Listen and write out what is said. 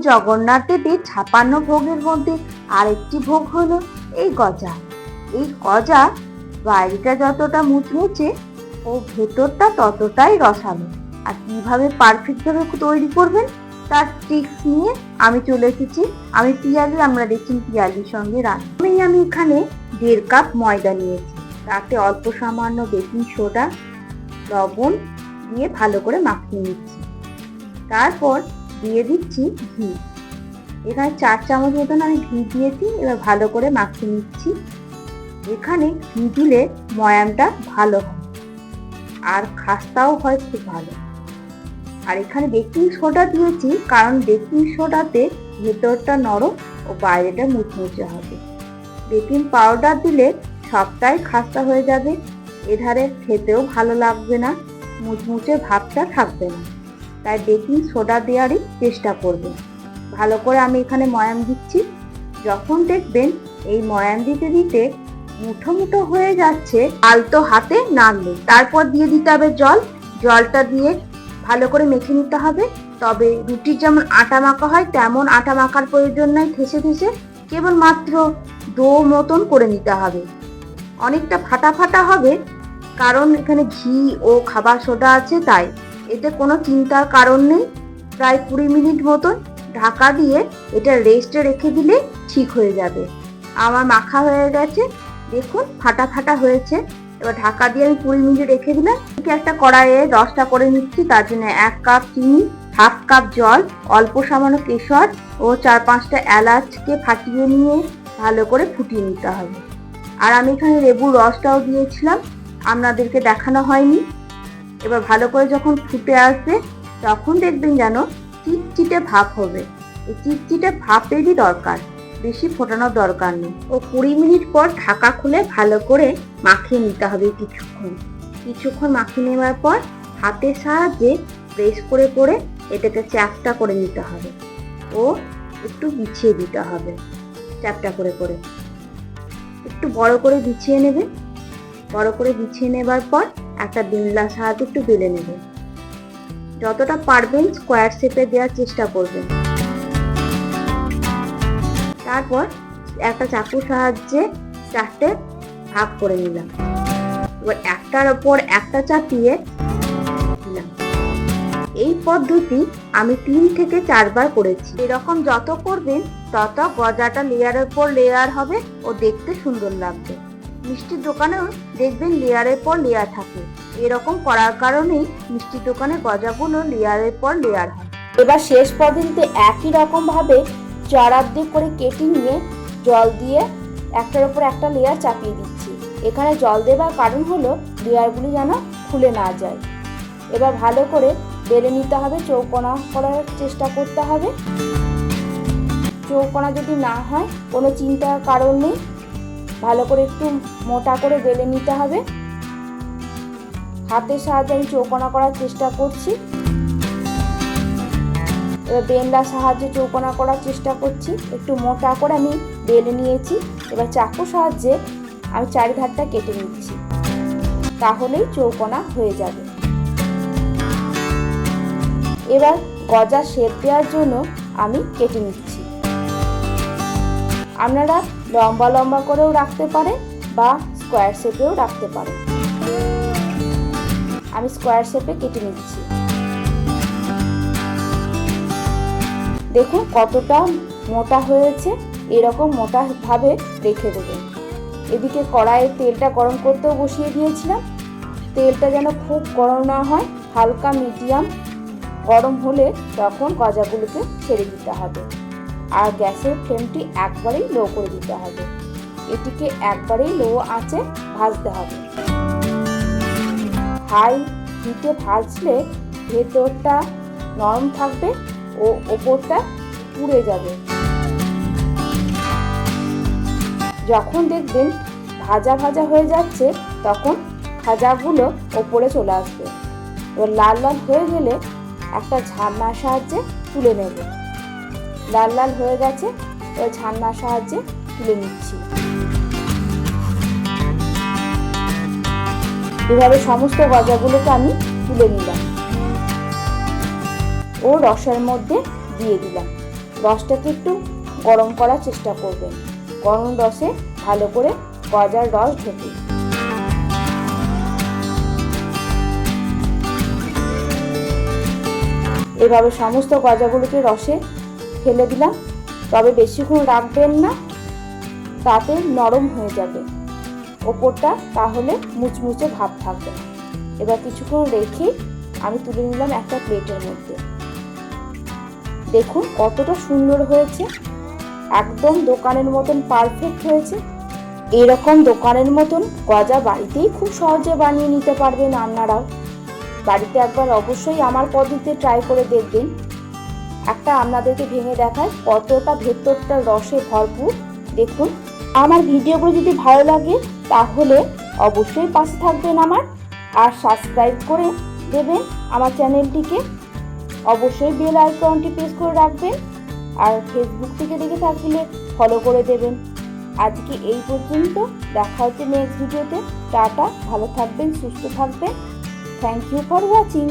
জগন্নাথ দেবের 56 ভোগের মধ্যে আরেকটি ভোগ হলো এই গজা। এই গজা বাইরেটা যতটা মুচমুচে ও ভেতরটা ততটাই রসালো। আর কিভাবে পারফেক্টভাবে তৈরি করবেন তার ট্রিক্স নিয়ে আমি চলে এসেছি। আমরা দেখছেন পিয়ালির সঙ্গে রান্না। আমি এখানে 1.5 কাপ ময়দা নিয়েছি, তাতে অল্প সামান্য বেকিং সোডা, লবণ দিয়ে ভালো করে মাখিয়ে নিচ্ছি। তারপর দিয়ে দিচ্ছি ঘি। এখানে 4 চামচ মতন আমি ঘি দিয়েছি। এবার ভালো করে মাখিয়ে নিচ্ছি। এখানে ঘি দিলে ময়ামটা ভালো হয় আর খাস্তাও হয় খুব ভালো। আর এখানে বেকিং সোডা দিয়েছি, কারণ বেকিং সোডাতে ভেতরটা নরম ও বাইরেটা মুচমুচে হবে। বেকিং পাউডার দিলে সবটাই খাস্তা হয়ে যাবে, এধারে খেতেও ভালো লাগবে না, মুচমুচে ভাবটা থাকবে না। তাই বেকিং সোডা দেওয়ারই চেষ্টা করবেন। ভালো করে আমি এখানে ময়াম দিচ্ছি। যখন দেখবেন এই ময়াম দিতে দিতে মুঠো মুঠো হয়ে যাচ্ছে, আলতো হাতে নাড়লে তারপর দিয়ে দিতে হবে জল। জলটা দিয়ে ভালো করে মেখে নিতে হবে। তবে রুটির যেমন আটা মাখা হয় তেমন আটা মাখার প্রয়োজন নাই, ঠেসে ঠেসে কেবলমাত্র ডো মতন করে নিতে হবে। অনেকটা ফাটা ফাটা হবে, কারণ এখানে ঘি ও খাবার সোডা আছে, তাই এতে কোনো চিন্তার কারণ নেই। প্রায় 20 মিনিট মতন ঢাকা দিয়ে এটা রেস্টে রেখে দিলে ঠিক হয়ে যাবে। আমার মাখা হয়ে গেছে, দেখুন ফাটা ফাটা হয়েছে। এবার ঢাকা দিয়ে আমি 20 মিনিট রেখে দিলাম। একটা কড়াইয়ে রসটা করে নিচ্ছি। তার জন্য 1 কাপ চিনি, 1/2 কাপ জল, অল্প সামান্য কেশর ও 4-5টা এলাচকে ফাটিয়ে নিয়ে ভালো করে ফুটিয়ে নিতে হবে। আর আমি এখানে লেবুর রসটাও দিয়েছিলাম, আপনাদেরকে দেখানো হয়নি। এবার ভালো করে যখন ফুটে আসবে তখন দেখবেন যেন চিটচিটে ভাপ হবে। এই চিটচিটে ভাপেরই দরকার, বেশি ফোটানোর দরকার নেই। ও 20 মিনিট পর ঢাকা খুলে ভালো করে মাখিয়ে নিতে হবে। কিছুক্ষণ মাখিয়ে নেওয়ার পর হাতের সাহায্যে প্রেস করে করে এটাকে চ্যাপটা করে নিতে হবে ও একটু বিছিয়ে দিতে হবে। চ্যাপটা করে করে একটু বড় করে বিছিয়ে নেবে। বড় করে বিছিয়ে নেবার পর একটা বিনলার সাহায্যে একটু বেলে নেবে। যতটা পারবেন স্কোয়ার শেপে দেওয়ার চেষ্টা করবেন। তারপর একটা চাকুর সাহায্যে 4টে ভাগ করে নিলাম। এবার একটার ওপর একটা চাপিয়ে দিলাম। এই পদ্ধতি আমি 3 থেকে 4 বার করেছি। এরকম যত করবেন তত গজাটা লেয়ারের পর লেয়ার হবে ও দেখতে সুন্দর লাগবে। মিষ্টির দোকানেও দেখবেন লেয়ারের পর লেয়ার থাকে। এরকম করার কারণেই মিষ্টির দোকানে গজাগুলো লেয়ারের পর লেয়ার হয়। এবার শেষ পদ্ধতিতে একই রকম ভাবে চড়ার করে কেটে নিয়ে জল দিয়ে একটার উপর একটা লেয়ার চাপিয়ে দিচ্ছি। এখানে জল দেবার কারণ হলো লেয়ারগুলি যেন খুলে না যায়। এবার ভালো করে বেলে নিতে হবে, চৌকোনা করার চেষ্টা করতে হবে। চৌকোনা যদি না হয় কোনো চিন্তার কারণ নেই, ভালো করে একটু মোটা করে বেলে নিতে হবে। হাতের সাহায্যে আমি চৌকোনা করার চেষ্টা করছি। এবার বেলনার সাহায্যে চৌকোনা করার চেষ্টা করছি। একটু মোটা করে আমি বেলে নিয়েছি। এবার চাকুর সাহায্যে আমি চারিধারটা কেটে নিচ্ছি, তাহলেই চৌকোনা হয়ে যাবে। এবার গজা শেপ দেওয়ার জন্য আমি কেটে নিচ্ছি। আপনারা লম্বা লম্বা করেও রাখতে পারেন বা স্কোয়ার শেপেও রাখতে পারেন। আমি স্কোয়ার শেপে কেটে নিচ্ছি। দেখুন কতটা মোটা হয়েছে। এরকম মোটা ভাবে রেখে দেবেন। এদিকে কড়াইয়ে তেলটা গরম করতেও বসিয়ে দিয়েছিলাম। তেলটা যেন খুব গরম না হয়, হালকা মিডিয়াম গরম হলে তখন গজাগুলোকে ছেড়ে দিতে হবে। আর গ্যাসের ফ্লেমটি একবারেই লো করে দিতে হবে। এটিকে একবারেই লো আঁচে ভাজতে হবে। হাই হিটে ভাজলে ভেতরটা নরম থাকবে ও ওপরটা পুড়ে যাবে। যখন দেখবেন ভাজা ভাজা হয়ে যাচ্ছে তখন ভাজাগুলো ওপরে চলে আসবে। এবার লাল লাল হয়ে গেলে একটা ঝান্নার সাহায্যে তুলে নেব। লাল লাল হয়ে গেছে, এবার ঝান্নার সাহায্যে তুলে নিচ্ছি। এভাবে সমস্ত গজাগুলোকে আমি তুলে নিলাম ও রসের মধ্যে দিয়ে দিলাম। রসটাকে একটু গরম করার চেষ্টা করবেন। গরম রসে ভালো করে গজার রস ঢোকে। এভাবে সমস্ত গজাগুলোকে রসে ফেলে দিলাম। তবে বেশিক্ষণ রাখবেন না, তাতে নরম হয়ে যাবে ওপরটা, তাহলে মুচমুচে ভাব থাকবে। এবার কিছুক্ষণ রেখে আমি তুলে নিলাম একটা প্লেটের মধ্যে। দেখুন কতটা সুন্দর হয়েছে, একদম দোকানের মতন পারফেক্ট হয়েছে। এরকম দোকানের মতন গজা বাড়িতেই খুব সহজে বানিয়ে নিতে পারবেন আপনারাও। বাড়িতে একবার অবশ্যই আমার পদ্ধতিতে ট্রাই করে দেখবেন। একটা আপনাদেরকে ভেঙে দেখায় কতটা ভেতরটা রসে ভরপুর। দেখুন, আমার ভিডিওগুলো যদি ভালো লাগে তাহলে অবশ্যই পাশে থাকবেন আমার, আর সাবস্ক্রাইব করে দেবেন আমার চ্যানেলটিকে। অবশ্যই বেল আইকনটি প্রেস করে রাখবেন, আর ফেসবুক থেকে দেখে থাকলে ফলো করে দেবেন। আজকে এই পর্যন্ত, দেখা হচ্ছে নেক্সট ভিডিওতে। টাটা, ভালো থাকবেন, সুস্থ থাকবেন। Thank you for watching.